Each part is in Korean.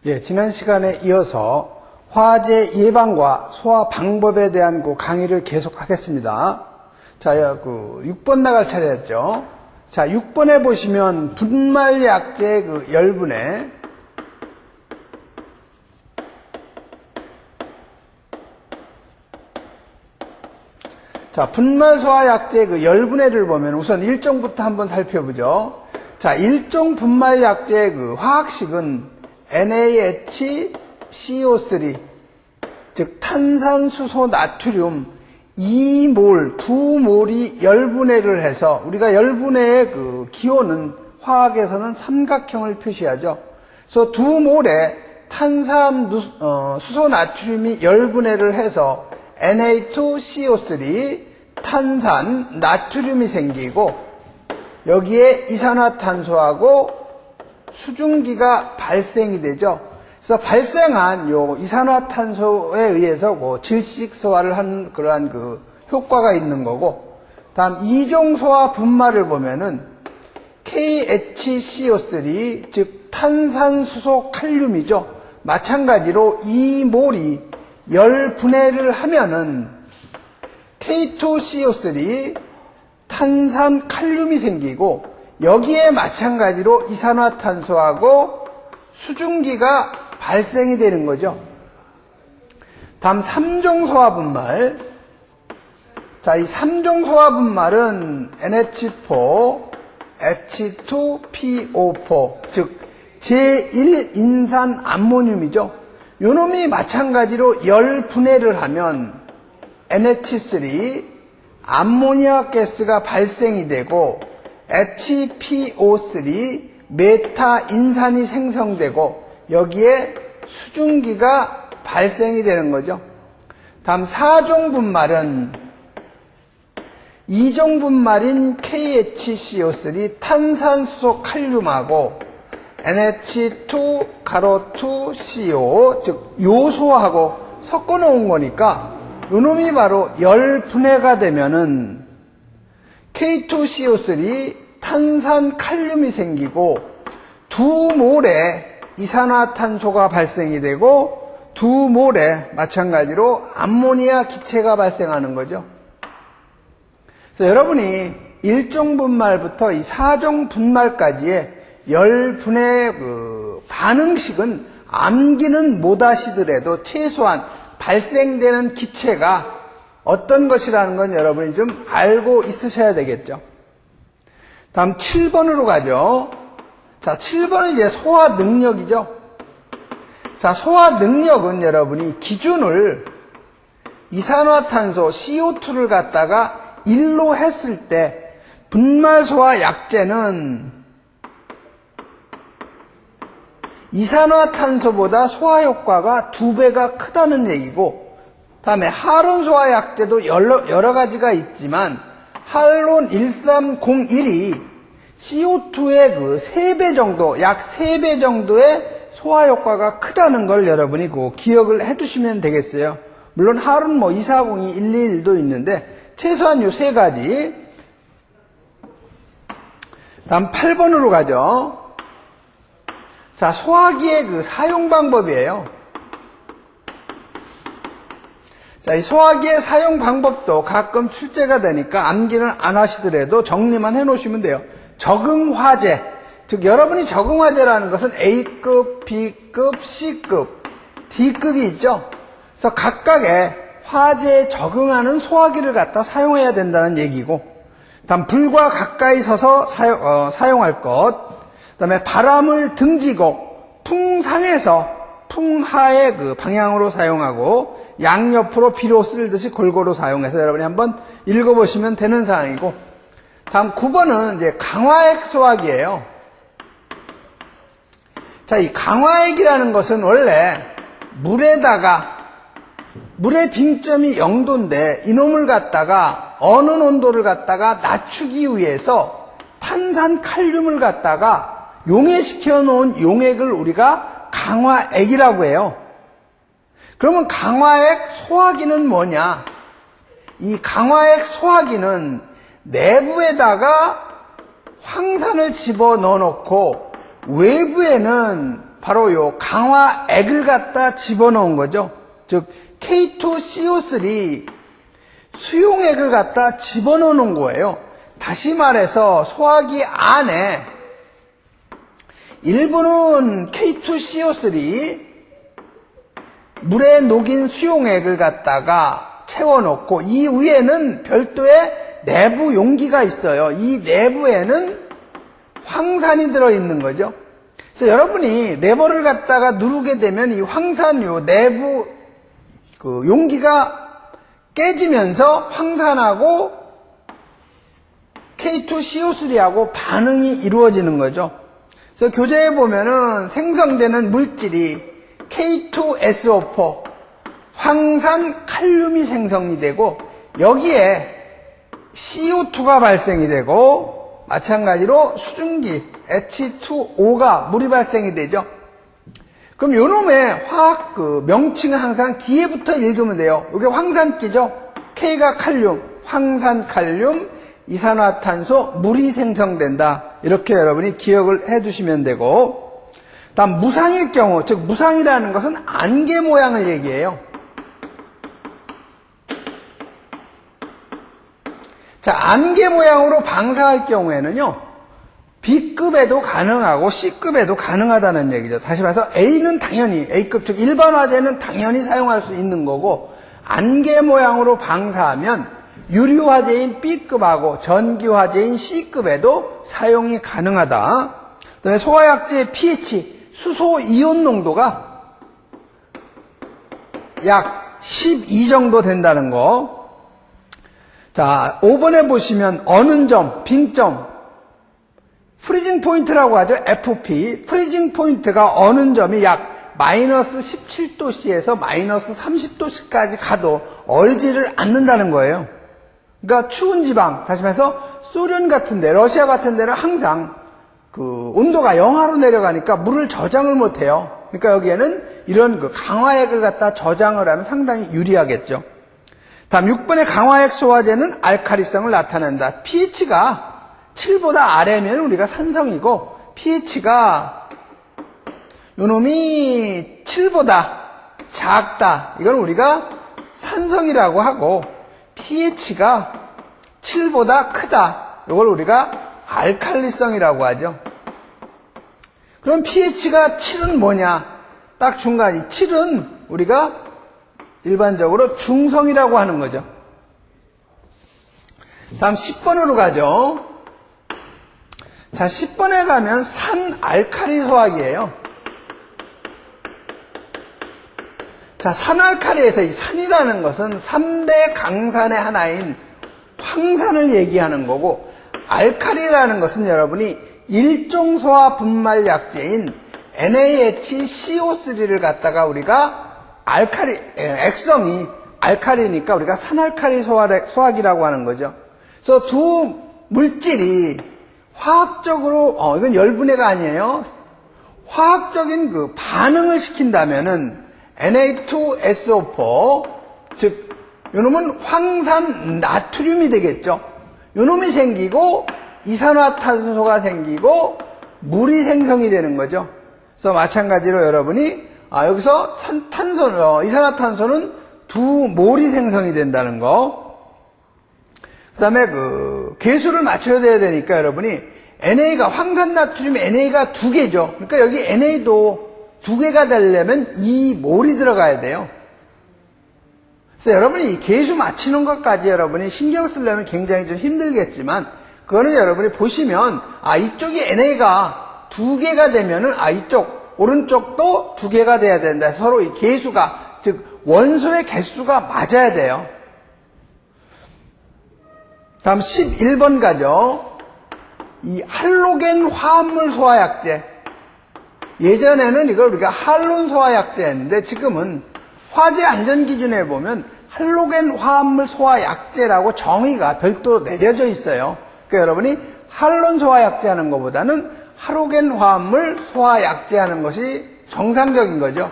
예, 지난 시간에 이어서 화재 예방과 소화 방법에 대한 그 강의를 계속하겠습니다. 자, 6번 나갈 차례였죠. 자, 6번에 보시면 분말약제 열분해. 자, 분말소화약제 열분해를 보면 우선 일종부터 한번 살펴보죠. 자, 일종 분말약제 화학식은 NaHCO3, 즉 탄산수소 나트륨 2몰, 2몰이 열분해를 해서 우리가 열분해의 기호는 화학에서는 삼각형을 표시하죠. 그래서 2몰의 탄산수소 나트륨이 열분해를 해서 Na2CO3 탄산 나트륨이 생기고 여기에 이산화탄소하고 수증기가 발생이 되죠. 그래서 발생한 요 이산화탄소에 의해서 질식 소화를 하는 그러한 효과가 있는 거고, 다음 이종 소화 분말을 보면은 KHCO3 즉 탄산수소 칼륨이죠. 마찬가지로 이 몰이 열 분해를 하면은 K2CO3 탄산 칼륨이 생기고 여기에 마찬가지로 이산화탄소하고 수증기가 발생이 되는 거죠. 다음 3종 소화 분말. 자, 이 3종 소화 분말은 NH4, H2PO4 즉 제1인산 암모늄이죠. 요놈이 마찬가지로 열 분해를 하면 NH3 암모니아 가스가 발생이 되고 HPO3 메타인산이 생성되고 여기에 수증기가 발생이 되는 거죠. 다음 4종 분말은 2종 분말인 KHCO3 탄산수소 칼륨하고 NH2CO 즉 요소하고 섞어 놓은 거니까 요놈이 바로 열 분해가 되면은 K2CO3 탄산 칼륨이 생기고 2몰의 이산화탄소가 발생이 되고 2몰의 마찬가지로 암모니아 기체가 발생하는 거죠. 그래서 여러분이 1종 분말부터 이 4종 분말까지의 열 분해 반응식은 암기는 못하시더라도 최소한 발생되는 기체가 어떤 것이라는 건 여러분이 좀 알고 있으셔야 되겠죠. 다음 7번으로 가죠. 자, 7번은 이제 소화 능력이죠. 자, 소화 능력은 여러분이 기준을 이산화탄소 CO2를 갖다가 1로 했을 때 분말소화 약제는 이산화탄소보다 소화 효과가 2배가 크다는 얘기고, 다음에 할론 소화 약제도 여러 가지가 있지만 할론 1301이 CO2의 3배 정도, 약 3배 정도의 소화 효과가 크다는 걸 여러분이 기억을 해 두시면 되겠어요. 물론 할론 240이 121도 있는데 최소한 요 3가지. 다음 8번으로 가죠. 자, 소화기의 사용 방법이에요. 자, 이 소화기의 사용 방법도 가끔 출제가 되니까 암기는 안 하시더라도 정리만 해 놓으시면 돼요. 적응화제. 즉, 여러분이 적응화제라는 것은 A급, B급, C급, D급이 있죠. 그래서 각각의 화재에 적응하는 소화기를 갖다 사용해야 된다는 얘기고, 다음 불과 가까이 서서 사용할 것. 그다음에 바람을 등지고 풍상에서 풍하의 방향으로 사용하고 양옆으로 비로 쓸듯이 골고루 사용해서 여러분이 한번 읽어보시면 되는 사항이고, 다음 9번은 이제 강화액 소화기예요. 자, 이 강화액이라는 것은 원래 물의 빙점이 0도인데 이놈을 갖다가 어느 온도를 갖다가 낮추기 위해서 탄산 칼륨을 갖다가 용해시켜 놓은 용액을 우리가 강화액이라고 해요. 그러면 강화액 소화기는 뭐냐? 이 강화액 소화기는 내부에다가 황산을 집어 넣어놓고 외부에는 바로 요 강화액을 갖다 집어넣은 거죠. 즉 K2CO3 수용액을 갖다 집어넣는 거예요. 다시 말해서 소화기 안에 일부는 K2CO3 물에 녹인 수용액을 갖다가 채워놓고 이 위에는 별도의 내부 용기가 있어요. 이 내부에는 황산이 들어있는 거죠. 그래서 여러분이 레버를 갖다가 누르게 되면 이 황산 요 내부 그 용기가 깨지면서 황산하고 K2CO3하고 반응이 이루어지는 거죠. 그래서 교재에 보면은 생성되는 물질이 K2SO4 황산 칼륨이 생성이 되고 여기에 CO2가 발생이 되고 마찬가지로 수증기 H2O가 물이 발생이 되죠. 그럼 요놈의 화학 그 명칭은 항상 뒤에부터 읽으면 돼요. 이게 황산기죠. K가 칼륨, 황산칼륨, 이산화탄소, 물이 생성된다. 이렇게 여러분이 기억을 해두시면 되고, 다음 무상일 경우, 즉 무상이라는 것은 안개 모양을 얘기해요. 자, 안개 모양으로 방사할 경우에는요, B급에도 가능하고 C급에도 가능하다는 얘기죠. 다시 말해서 A는 당연히, A급, 즉 일반 화재는 당연히 사용할 수 있는 거고, 안개 모양으로 방사하면 유류 화재인 B급하고 전기 화재인 C급에도 사용이 가능하다. 그다음에 소화약제의 pH, 수소 이온 농도가 약 12 정도 된다는 거. 자, 5번에 보시면 어는 점, 빙점, 프리징 포인트라고 하죠. FP. 프리징 포인트가 어는 점이 약 마이너스 17도씨에서 마이너스 30도씨까지 가도 얼지를 않는다는 거예요. 그러니까 추운 지방, 다시 말해서 소련 같은 데, 러시아 같은 데는 항상 그 온도가 영하로 내려가니까 물을 저장을 못 해요. 그러니까 여기에는 이런 그 강화액을 갖다 저장을 하면 상당히 유리하겠죠. 다음 6번의 강화액 소화제는 알칼리성을 나타낸다. pH가 7보다 아래면 우리가 산성이고 pH가 요놈이 7보다 작다. 이건 우리가 산성이라고 하고 pH가 7보다 크다. 이걸 우리가 알칼리성이라고 하죠. 그럼 pH가 7은 뭐냐? 딱 중간이 7은 우리가 일반적으로 중성이라고 하는 거죠. 다음 10번으로 가죠. 자, 10번에 가면 산알칼리 소화기예요. 자, 산알칼리에서 이 산이라는 것은 3대 강산의 하나인 황산을 얘기하는 거고, 알칼리라는 것은 여러분이 일종 소화 분말 약제인 NaHCO3를 갖다가 우리가 액성이 알칼리니까 우리가 산알칼리 소화기라고 하는 거죠. 그래서 두 물질이 화학적으로, 이건 열분해가 아니에요. 화학적인 그 반응을 시킨다면은 Na2SO4, 즉, 요놈은 황산 나트륨이 되겠죠. 요놈이 생기고, 이산화탄소가 생기고, 물이 생성이 되는 거죠. 그래서 마찬가지로 여러분이, 여기서 이산화탄소는 두 몰이 생성이 된다는 거. 그 다음에 개수를 맞춰야 되니까 여러분이 NA가, 황산나트륨 NA가 2개죠. 그러니까 여기 NA도 2개가 되려면 2몰이 들어가야 돼요. 그래서 여러분이 이 개수 맞추는 것까지 여러분이 신경 쓰려면 굉장히 좀 힘들겠지만, 그거는 여러분이 보시면, 이쪽이 NA가 2개가 되면은, 이쪽, 오른쪽도 2개가 돼야 된다. 서로 이 개수가, 즉, 원소의 개수가 맞아야 돼요. 다음 11번 가죠. 이 할로겐 화합물 소화약제. 예전에는 이걸 우리가 할론 소화약제였는데 지금은 화재 안전기준에 보면 할로겐 화합물 소화약제라고 정의가 별도로 내려져 있어요. 그러니까 여러분이 할론 소화약제 하는 것보다는 할로겐 화합물 소화약제 하는 것이 정상적인 거죠.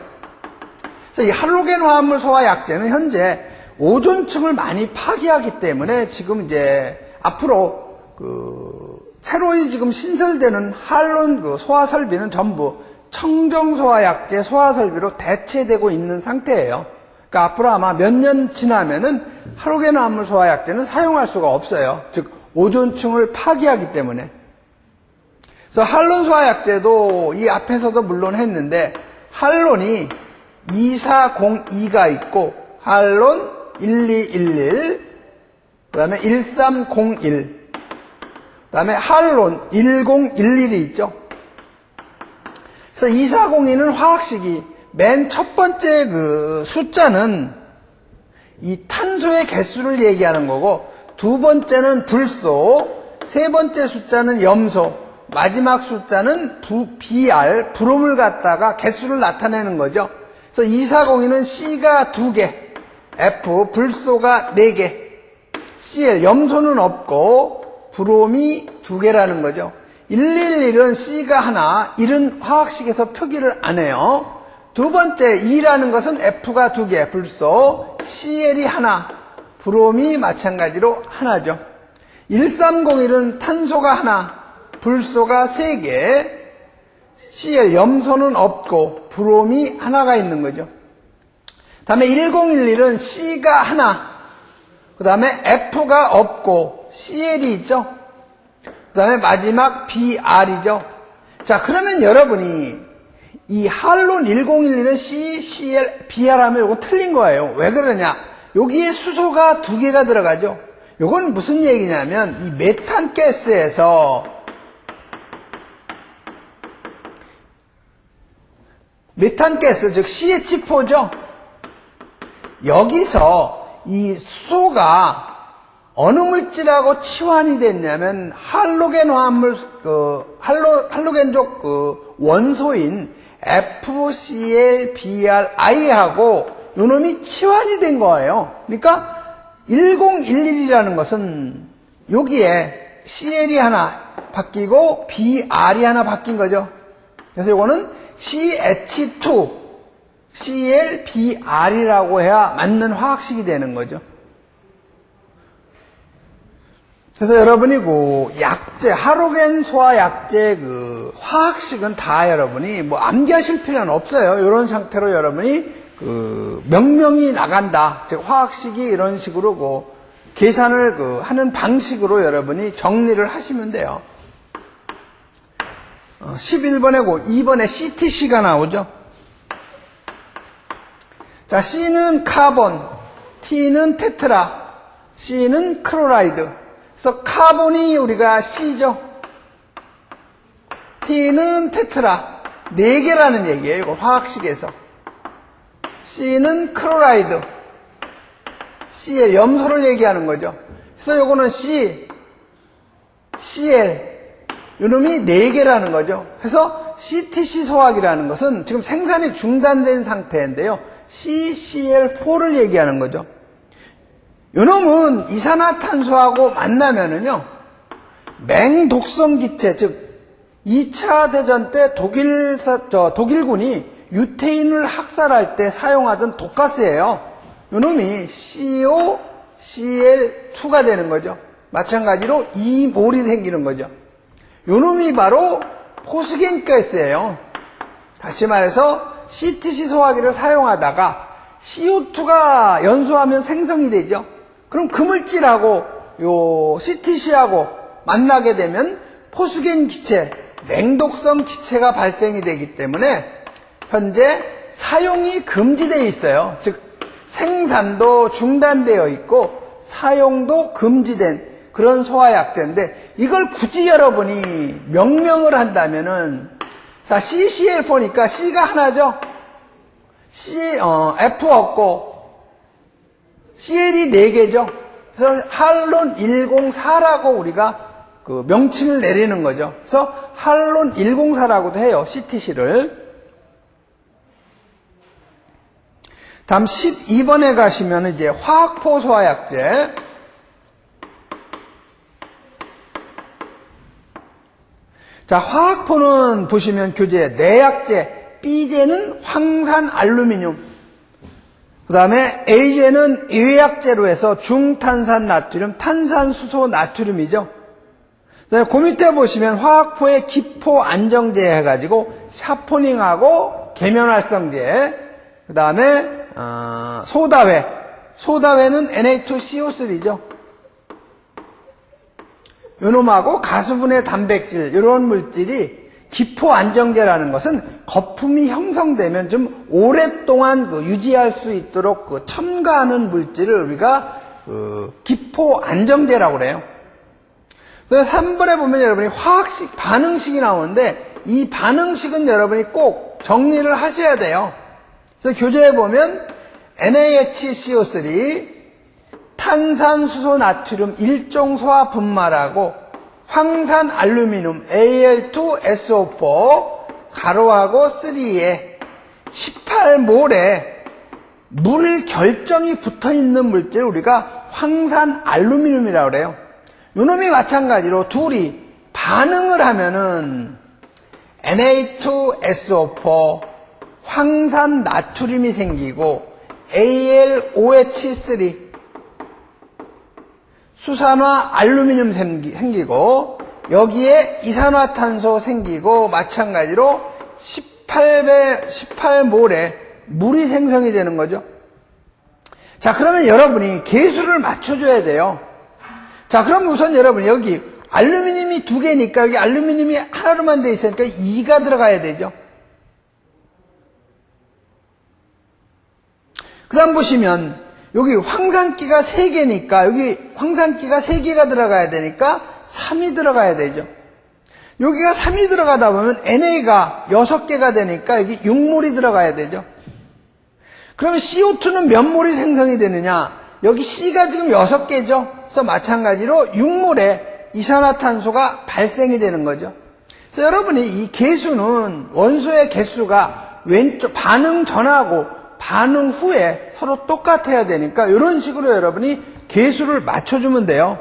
그래서 이 할로겐 화합물 소화약제는 현재 오존층을 많이 파괴하기 때문에 지금 이제 앞으로 새로이 지금 신설되는 할론 소화 설비는 전부 청정소화약제, 소화설비로 대체되고 있는 상태예요. 그러니까 앞으로 아마 몇 년 지나면은 할로겐 화합물 소화약제는 사용할 수가 없어요. 즉 오존층을 파기하기 때문에. 그래서 할론 소화약제도 이 앞에서도 물론 했는데 할론이 2402가 있고 할론 1211, 그 다음에 1301, 그 다음에 할론 1011이 있죠. 그래서 2402는 화학식이 맨 첫 번째 그 숫자는 이 탄소의 개수를 얘기하는 거고, 두 번째는 불소, 세 번째 숫자는 염소, 마지막 숫자는 BR, 브롬을 갖다가 개수를 나타내는 거죠. 그래서 2402는 C가 2개, F, 불소가 4개, Cl, 염소는 없고 브롬이 2개라는 거죠. 111은 C가 하나, 1은 화학식에서 표기를 안 해요. 두 번째 2라는 것은 F가 2개, 불소, Cl이 하나, 브롬이 마찬가지로 하나죠. 1301은 탄소가 하나, 불소가 3개, Cl, 염소는 없고 브롬이 하나가 있는 거죠. 다음에 1011은 C가 하나, 그 다음에 F가 없고 Cl이 있죠. 그 다음에 마지막 BR이죠. 자, 그러면 여러분이 이 할론 1011은 C, Cl, BR 하면 이거 틀린 거예요. 왜 그러냐? 여기에 수소가 2개가 들어가죠. 이건 무슨 얘기냐면 이 메탄가스에서 메탄가스, 즉 CH4죠. 여기서 이 수소가 어느 물질하고 치환이 됐냐면 할로겐 화합물, 할로겐족 원소인 FCl-BrI하고 요놈이 치환이 된 거예요. 그러니까 1011이라는 것은 여기에 Cl이 하나 바뀌고 BR이 하나 바뀐 거죠. 그래서 이거는 CH2, ClBr이라고 해야 맞는 화학식이 되는 거죠. 그래서 여러분이 그 약제, 할로겐 소화약제 그 화학식은 다 여러분이 뭐 암기하실 필요는 없어요. 이런 상태로 여러분이 그 명명이 나간다. 즉 화학식이 이런 식으로 그 계산을 그 하는 방식으로 여러분이 정리를 하시면 돼요. 11번에 2번에 CTC가 나오죠. 자, C는 카본, T는 테트라, C는 클로라이드. 그래서 카본이 우리가 C죠. T는 테트라. 4개라는 얘기예요. 이거 화학식에서. C는 클로라이드. C의 염소를 얘기하는 거죠. 그래서 요거는 C, Cl. 요놈이 4개라는 거죠. 그래서 CTC 소화기라는 것은 지금 생산이 중단된 상태인데요. CCl4를 얘기하는 거죠. 요놈은 이산화탄소하고 만나면은요, 맹독성 기체, 즉 2차 대전 때 독일군이 유태인을 학살할 때 사용하던 독가스예요. 요놈이 COCl2가 되는 거죠. 마찬가지로 이몰이 생기는 거죠. 요놈이 바로 포스겐 가스예요. 다시 말해서 CTC 소화기를 사용하다가 CO2가 연소하면 생성이 되죠. 그럼 그 물질하고 요 CTC하고 만나게 되면 포스겐 기체, 맹독성 기체가 발생이 되기 때문에 현재 사용이 금지되어 있어요. 즉 생산도 중단되어 있고 사용도 금지된 그런 소화약제인데, 이걸 굳이 여러분이 명명을 한다면은, 자, CCl4니까 C가 하나죠? F 없고, Cl이 4개죠? 그래서 할론 104라고 우리가 그 명칭을 내리는 거죠. 그래서 할론 104라고도 해요, CTC를. 다음 12번에 가시면 이제 화학포 소화약제. 자, 화학포는 보시면 교재 내약제, B제는 황산 알루미늄, 그 다음에 A제는 외약제로 해서 중탄산 나트륨, 탄산수소 나트륨이죠. 그 밑에 보시면 화학포의 기포 안정제 해가지고 샤포닝하고 계면활성제, 그 다음에 소다회는 Na2CO3죠. 요놈하고 가수분해 단백질 이런 물질이 기포 안정제라는 것은 거품이 형성되면 좀 오랫동안 유지할 수 있도록 첨가하는 물질을 우리가 기포 안정제라고 그래요. 그래서 3번에 보면 여러분이 화학식 반응식이 나오는데 이 반응식은 여러분이 꼭 정리를 하셔야 돼요. 그래서 교재에 보면 NaHCO3 탄산수소 나트륨 일종소화 분말하고 황산 알루미늄 Al2SO4 가로하고 3에 18몰에 물 결정이 붙어있는 물질을 우리가 황산 알루미늄이라고 그래요. 요놈이 마찬가지로 둘이 반응을 하면은 Na2SO4 황산 나트륨이 생기고 AlOH3 수산화 알루미늄 생기고 여기에 이산화탄소 생기고 마찬가지로 18몰에 물이 생성이 되는 거죠. 자, 그러면 여러분이 계수를 맞춰줘야 돼요. 자, 그럼 우선 여러분 여기 알루미늄이 2개니까 여기 알루미늄이 하나로만 돼 있으니까 2가 들어가야 되죠. 그 다음 보시면 여기 황산기가 3개니까 여기 황산기가 3개가 들어가야 되니까 3이 들어가야 되죠. 여기가 3이 들어가다 보면 NA가 6개가 되니까 여기 6몰이 들어가야 되죠. 그러면 CO2는 몇 몰이 생성이 되느냐? 여기 C가 지금 6개죠. 그래서 마찬가지로 6몰의 이산화탄소가 발생이 되는 거죠. 그래서 여러분이 이 개수는 원소의 개수가 왼쪽 반응 전하고 반응 후에 서로 똑같아야 되니까 이런 식으로 여러분이 개수를 맞춰주면 돼요.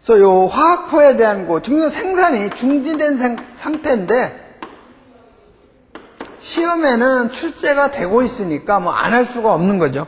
그래서 요 화학포에 대한 지금 생산이 중지된 상태인데 시험에는 출제가 되고 있으니까 뭐 안 할 수가 없는 거죠.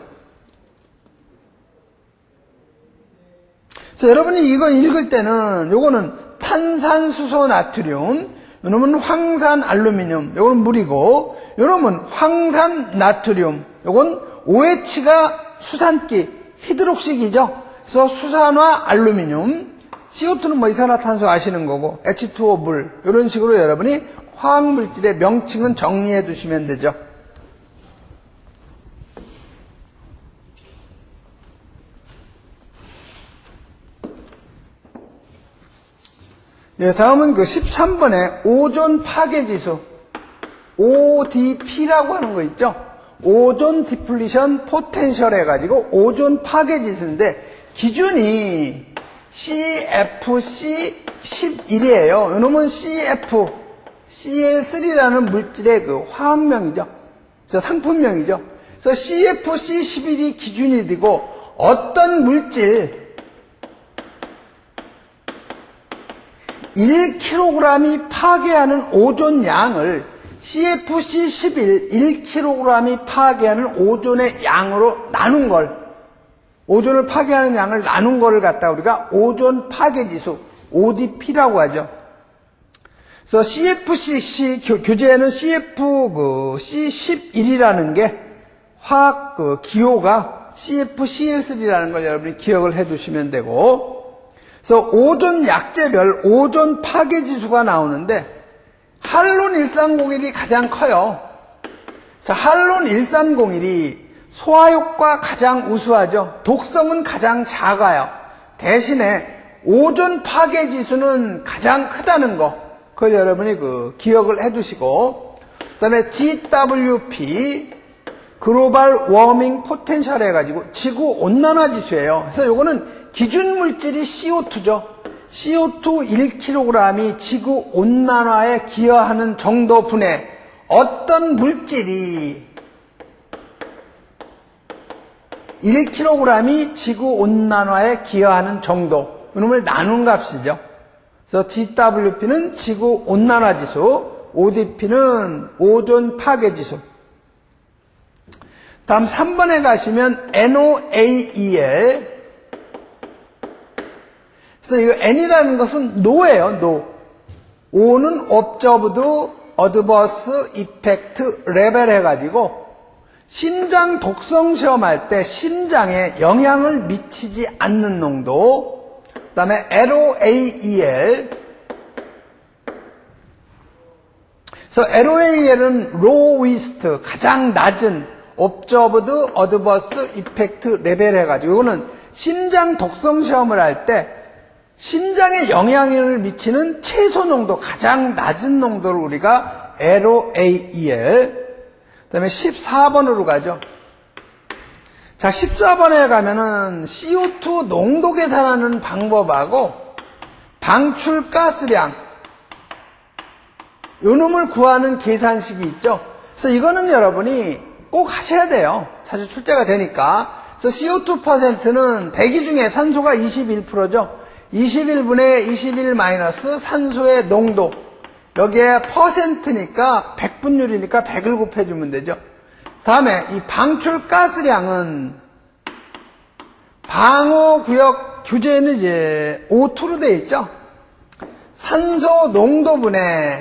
그래서 여러분이 이거 읽을 때는 요거는 탄산수소 나트륨, 요놈은 황산 알루미늄, 요거는 물이고, 요놈은 황산 나트륨, 요건 OH가 수산기, 히드록식이죠. 그래서 수산화 알루미늄, CO2는 뭐 이산화탄소 아시는 거고, H2O 물, 이런 식으로 여러분이 화학물질의 명칭은 정리해 두시면 되죠. 네, 다음은 13번에 오존 파괴지수, ODP라고 하는 거 있죠? 오존 디플리션 포텐셜 해가지고 오존 파괴지수인데, 기준이 CFC11이에요. 이놈은 CL3라는 물질의 화학명이죠. 그래서 상품명이죠. 그래서 CFC11이 기준이 되고, 어떤 물질, 1kg이 파괴하는 오존 양을 CFC11 1kg이 파괴하는 오존의 양으로 나눈 걸, 오존을 파괴하는 양을 나눈 거를 갖다 우리가 오존 파괴지수 ODP라고 하죠. 그래서 CFC 교재에는 CFC11이라는 게 화학 기호가 CFCl3라는 걸 여러분이 기억을 해 두시면 되고, 그래서 오존 약제별 오존 파괴지수가 나오는데 할론 1301이 가장 커요. 자, 할론 1301이 소화효과 가장 우수하죠. 독성은 가장 작아요. 대신에 오존 파괴지수는 가장 크다는 거, 그걸 여러분이 기억을 해 두시고, 그 다음에 GWP 글로벌 워밍 포텐셜 해가지고 지구 온난화 지수예요. 그래서 요거는 기준 물질이 CO2죠. CO2 1kg이 지구 온난화에 기여하는 정도 분의 어떤 물질이 1kg이 지구 온난화에 기여하는 정도, 이놈을 나눈 값이죠. 그래서 GWP는 지구 온난화 지수, ODP는 오존 파괴 지수. 다음 3번에 가시면 NOAEL 그래서 이 N이라는 것은 노예요, 노. O는 Observed Adverse Effect Level 해가지고 심장 독성 시험할 때 심장에 영향을 미치지 않는 농도, 그 다음에 LOAEL. 그래서 LOAEL은 Low Risk, 가장 낮은 Observed Adverse Effect Level 해가지고 이거는 심장 독성 시험을 할 때 심장에 영향을 미치는 최소 농도, 가장 낮은 농도를 우리가 LOAEL. 그 다음에 14번으로 가죠. 자, 14번에 가면은 CO2 농도 계산하는 방법하고 방출가스량, 요 놈을 구하는 계산식이 있죠. 그래서 이거는 여러분이 꼭 하셔야 돼요. 자주 출제가 되니까. 그래서 CO2%는 대기 중에 산소가 21%죠. 21분의 21 마이너스 산소의 농도. 여기에 퍼센트니까 100분율이니까 100을 곱해주면 되죠. 다음에 이 방출가스량은 방호구역 규제는 이제 O2로 되어 있죠. 산소 농도분의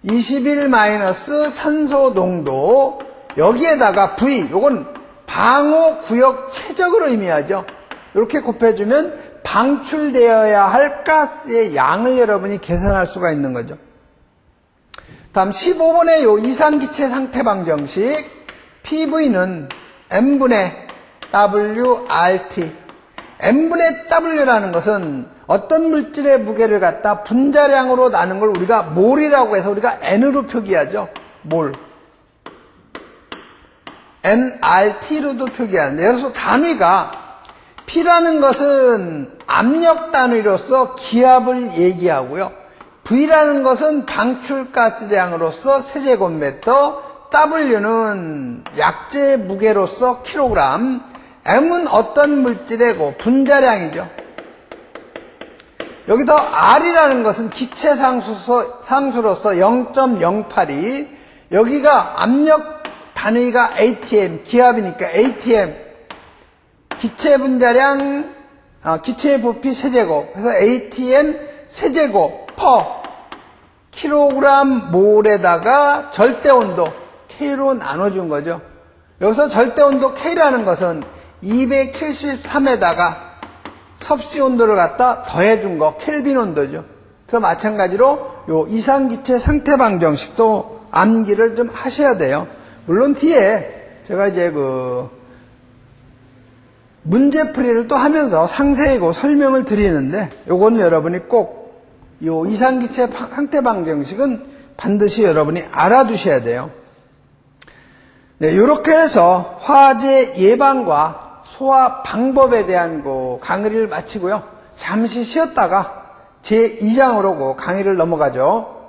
21 마이너스 산소 농도, 여기에다가 V, 요건 방호구역 최적을 의미하죠. 이렇게 곱해주면 방출되어야 할 가스의 양을 여러분이 계산할 수가 있는 거죠. 다음 15번의 요 이상기체 상태방정식, PV는 M분의 WRT. M분의 W라는 것은 어떤 물질의 무게를 갖다 분자량으로 나눈 걸 우리가 몰이라고 해서 우리가 N으로 표기하죠. 몰. NRT로도 표기하는데, 여기서 단위가 P라는 것은 압력 단위로서 기압을 얘기하고요. V라는 것은 방출가스량으로서 세제곱미터, W는 약재 무게로서 킬로그램, M은 어떤 물질의 분자량이죠. 여기서 R이라는 것은 기체 상수로서 0.082, 여기가 압력 단위가 ATM, 기압이니까 ATM, 기체 분자량, 기체 부피 세제곱, 그래서 ATM 세제곱 퍼 킬로그램 몰에다가 절대온도 K로 나눠준 거죠. 여기서 절대온도 K라는 것은 273에다가 섭씨 온도를 갖다 더해준 거, 켈빈 온도죠. 그래서 마찬가지로 요 이상기체 상태방정식도 암기를 좀 하셔야 돼요. 물론 뒤에 제가 이제 문제풀이를 또 하면서 상세히 설명을 드리는데, 요건 여러분이 꼭 요 이상기체 상태방정식은 반드시 여러분이 알아두셔야 돼요. 네, 요렇게 해서 화재 예방과 소화 방법에 대한 강의를 마치고요. 잠시 쉬었다가 제2장으로 강의를 넘어가죠.